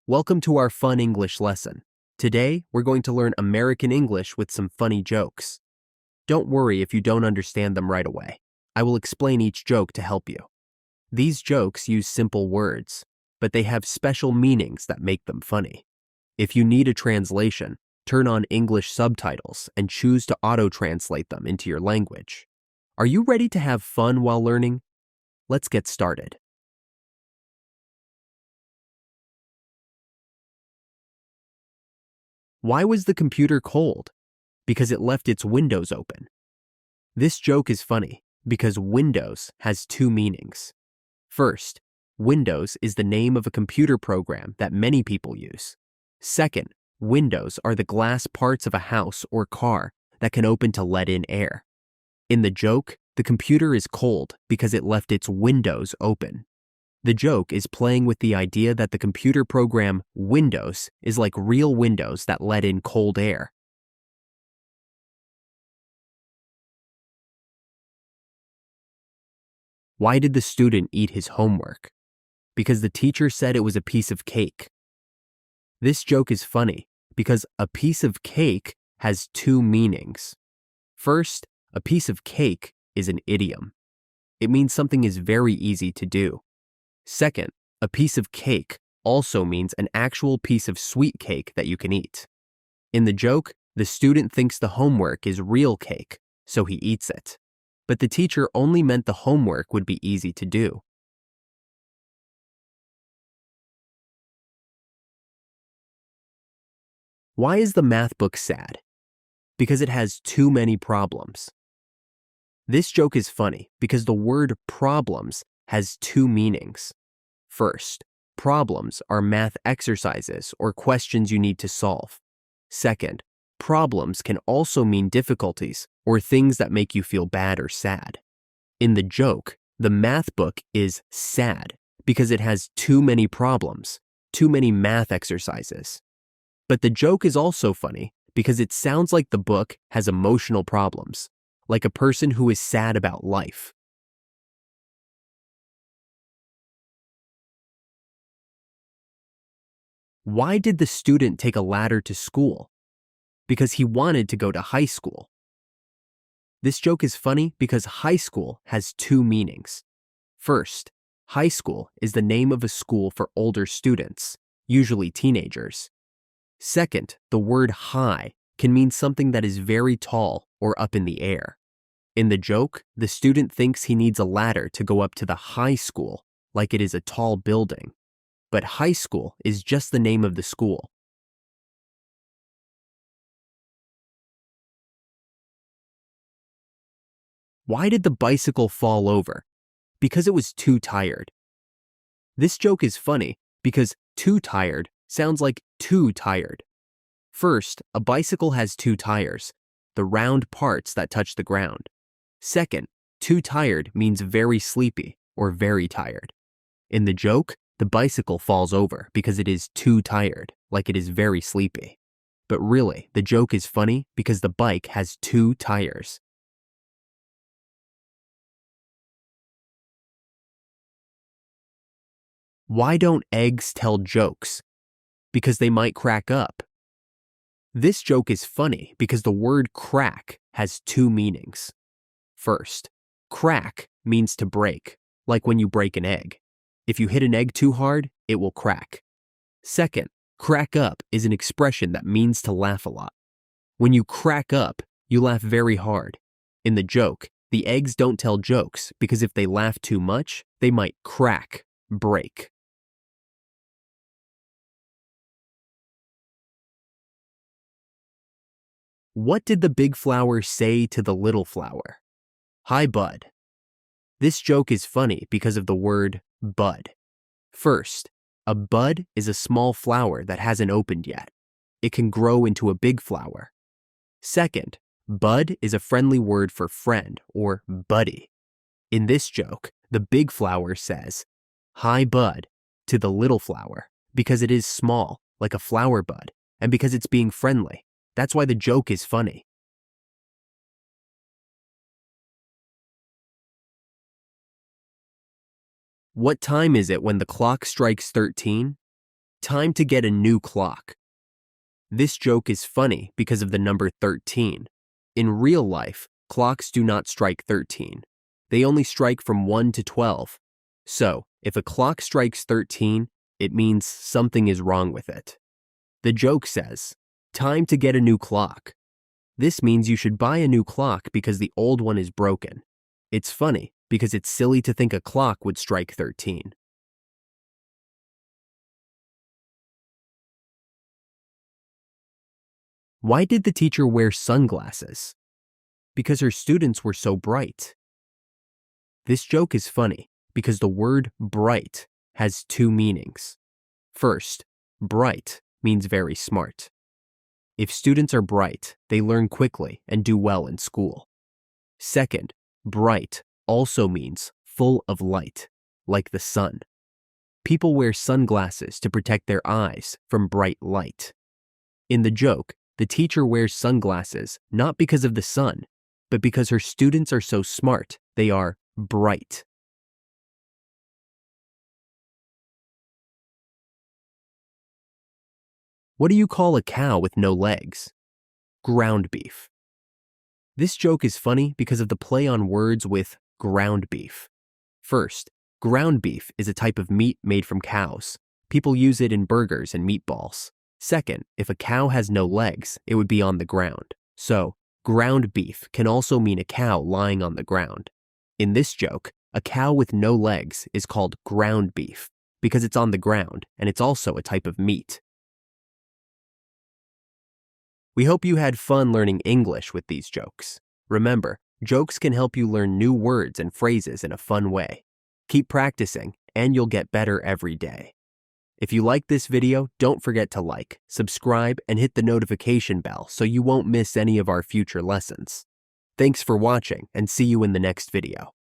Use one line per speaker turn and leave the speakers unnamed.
Welcome to our fun English lesson. Today, we're going to learn American English with some funny jokes. Don't worry if you don't understand them right away. I will explain each joke to help you. These jokes use simple words, but they have special meanings that make them funny. If you need a translation, turn on English subtitles and choose to auto-translate them into your language. Are you ready to have fun while learning? Let's get started. Why was the computer cold? Because it left its windows open. This joke is funny because Windows has two meanings. First, Windows is the name of a computer program that many people use. Second, windows are the glass parts of a house or car that can open to let in air. In the joke, the computer is cold because it left its windows open. The joke is playing with the idea that the computer program Windows is like real windows that let in cold air. Why did the student eat his homework? Because the teacher said it was a piece of cake. This joke is funny because a piece of cake has two meanings. First, a piece of cake is an idiom. It means something is very easy to do. Second, a piece of cake also means an actual piece of sweet cake that you can eat. In the joke, the student thinks the homework is real cake, so he eats it. But the teacher only meant the homework would be easy to do. Why is the math book sad? Because it has too many problems. This joke is funny because the word problems has two meanings. First, problems are math exercises or questions you need to solve. Second, problems can also mean difficulties or things that make you feel bad or sad. In the joke, the math book is sad because it has too many problems, too many math exercises. But the joke is also funny because it sounds like the book has emotional problems, like a person who is sad about life. Why did the student take a ladder to school? Because he wanted to go to high school. This joke is funny because high school has two meanings. First, high school is the name of a school for older students, usually teenagers. Second, the word high can mean something that is very tall or up in the air. In the joke, the student thinks he needs a ladder to go up to the high school, like it is a tall building. But high school is just the name of the school. Why did the bicycle fall over? Because it was too tired. This joke is funny because too tired sounds like too tired. First, a bicycle has two tires, the round parts that touch the ground. Second, too tired means very sleepy or very tired. In the joke, the bicycle falls over because it is too tired, like it is very sleepy. But really, the joke is funny because the bike has two tires. Why don't eggs tell jokes? Because they might crack up. This joke is funny because the word crack has two meanings. First, crack means to break, like when you break an egg. If you hit an egg too hard, it will crack. Second, crack up is an expression that means to laugh a lot. When you crack up, you laugh very hard. In the joke, the eggs don't tell jokes because if they laugh too much, they might crack, break. What did the big flower say to the little flower? Hi, bud. This joke is funny because of the word bud. First, a bud is a small flower that hasn't opened yet. It can grow into a big flower. Second, bud is a friendly word for friend or buddy. In this joke, the big flower says, "Hi, bud," to the little flower because it is small, like a flower bud, and because it's being friendly. That's why the joke is funny. What time is it when the clock strikes 13? Time to get a new clock. This joke is funny because of the number 13. In real life, clocks do not strike 13. They only strike from 1 to 12. So, if a clock strikes 13, it means something is wrong with it. The joke says, "Time to get a new clock." This means you should buy a new clock because the old one is broken. It's funny because it's silly to think a clock would strike 13. Why did the teacher wear sunglasses? Because her students were so bright. This joke is funny because the word bright has two meanings. First, bright means very smart. If students are bright, they learn quickly and do well in school. Second, bright also means full of light, like the sun. People wear sunglasses to protect their eyes from bright light. In the joke, the teacher wears sunglasses not because of the sun, but because her students are so smart, they are bright. What do you call a cow with no legs? Ground beef. This joke is funny because of the play on words with ground beef. First, ground beef is a type of meat made from cows. People use it in burgers and meatballs. Second, if a cow has no legs, it would be on the ground. So, ground beef can also mean a cow lying on the ground. In this joke, a cow with no legs is called ground beef because it's on the ground and it's also a type of meat. We hope you had fun learning English with these jokes. Remember, jokes can help you learn new words and phrases in a fun way. Keep practicing, and you'll get better every day. If you like this video, don't forget to like, subscribe, and hit the notification bell so you won't miss any of our future lessons. Thanks for watching, and see you in the next video.